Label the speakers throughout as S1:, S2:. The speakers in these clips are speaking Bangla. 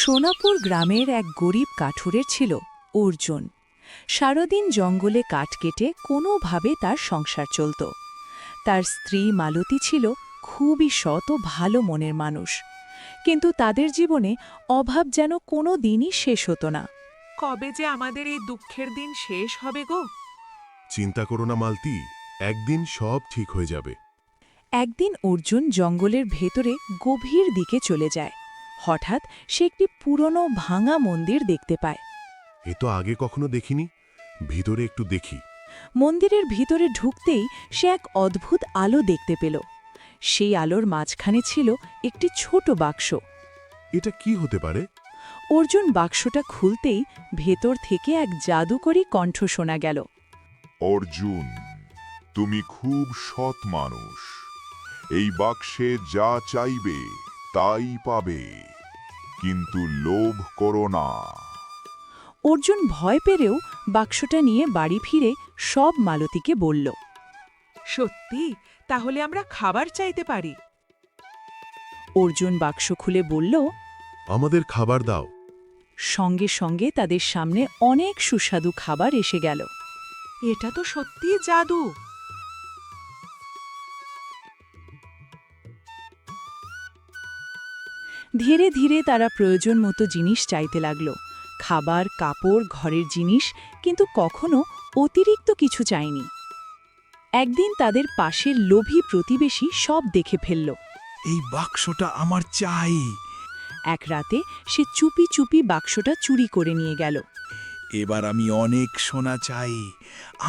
S1: সোনাপুর গ্রামের এক গরিব কাঠুরের ছিল অর্জুন। সারাদিন জঙ্গলে কাঠ কেটে কোনোভাবে তার সংসার চলত। তার স্ত্রী মালতী ছিল খুবই সৎ ও ভালো মনের মানুষ, কিন্তু তাদের জীবনে অভাব যেন কোনো দিনই শেষ হতো না।
S2: কবে যে আমাদের এই দুঃখের দিন শেষ হবে গো?
S3: চিন্তা করো না মালতী, একদিন সব ঠিক হয়ে যাবে।
S1: একদিন অর্জুন জঙ্গলের ভেতরে গভীর দিকে চলে যায়। হঠাৎ সে একটি পুরনো ভাঙা মন্দির দেখতে পায়।
S3: এ তো আগে কখনো দেখিনি, ভিতরে একটু দেখি।
S1: মন্দিরের ভিতরে ঢুকতেই সে এক অদ্ভুত আলো দেখতে পেল। সেই আলোর মাঝখানে ছিল একটি ছোট বাক্স।
S3: এটা কি হতে পারে?
S1: অর্জুন বাক্সটা খুলতেই ভেতর থেকে এক জাদুকরী কণ্ঠ শোনা গেল।
S4: অর্জুন, তুমি খুব সৎ মানুষ। এই বাক্সে যা চাইবে তাই পাবে, কিন্তু লোভ করো না।
S1: অর্জুন ভয় পেলেও বাক্সটা নিয়ে বাড়ি ফিরে সব মালতীকে বলল।
S2: সত্যি? তাহলে আমরা খাবার চাইতে পারি?
S1: অর্জুন বাক্স খুলে বলল।
S3: আমাদের খাবার দাও।
S1: সঙ্গে সঙ্গে তাদের সামনে অনেক সুস্বাদু খাবার এসে গেল।
S2: এটা তো সত্যিই জাদু।
S1: ধীরে ধীরে তারা প্রয়োজন মতো জিনিস চাইতে লাগল, খাবার, কাপড়, ঘরের জিনিস, কিন্তু কখনো অতিরিক্ত কিছু চায়নি। একদিন তাদের পাশের লোভী প্রতিবেশী সব দেখে ফেলল।
S5: এই বাক্সটা আমার চাই।
S1: এক রাতে সে চুপি চুপি বাক্সটা চুরি করে নিয়ে গেল।
S5: এবার আমি অনেক সোনা চাই,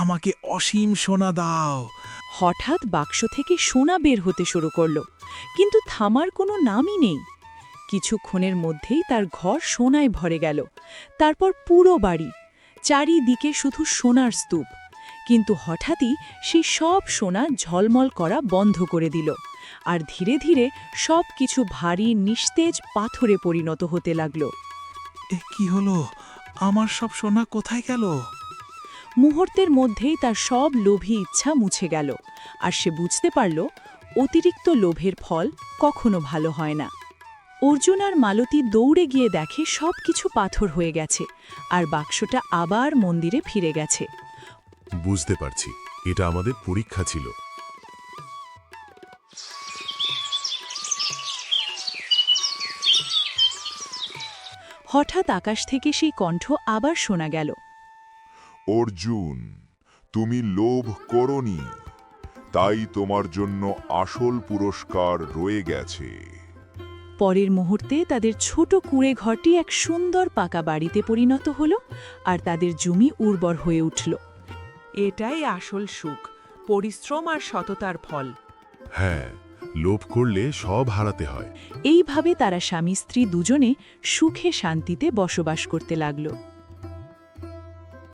S5: আমাকে অসীম সোনা দাও।
S1: হঠাৎ বাক্স থেকে সোনা বের হতে শুরু করল, কিন্তু থামার কোনো নামই নেই। কিছুক্ষণের মধ্যেই তার ঘর সোনায় ভরে গেল, তারপর পুরো বাড়ি, চারিদিকে শুধু সোনার স্তূপ। কিন্তু হঠাৎই সেই সব সোনা ঝলমল করা বন্ধ করে দিল, আর ধীরে ধীরে সব কিছু ভারী নিস্তেজ পাথরে পরিণত হতে লাগল।
S5: এ কি হলো? আমার সব সোনা কোথায় গেল?
S1: মুহূর্তের মধ্যেই তার সব লোভী ইচ্ছা মুছে গেল, আর সে বুঝতে পারল অতিরিক্ত লোভের ফল কখনো ভালো হয় না। অর্জুন আর মালতী দৌড়ে গিয়ে দেখে সব কিছু পাথর হয়ে গেছে, আর বাক্সটা আবার মন্দিরে ফিরে গেছে।
S3: বুঝতে পারছি, এটা আমাদের পরীক্ষা ছিল।
S1: হঠাৎ আকাশ থেকে সেই কণ্ঠ আবার শোনা গেল।
S4: অর্জুন, তুমি লোভ করোনি, তাই তোমার জন্য আসল পুরস্কার রয়ে গেছে।
S1: পরের মুহূর্তে তাদের ছোট কুঁড়ে ঘরটি এক সুন্দর পাকা বাড়িতে পরিণত হল, আর তাদের জমি উর্বর হয়ে উঠল।
S2: এটাই আসল সুখ, পরিশ্রম আর সততার ফল।
S3: হ্যাঁ, লোভ করলে সব হারাতে হয়।
S1: এইভাবে তারা স্বামী স্ত্রী দুজনে সুখে শান্তিতে বসবাস করতে লাগল।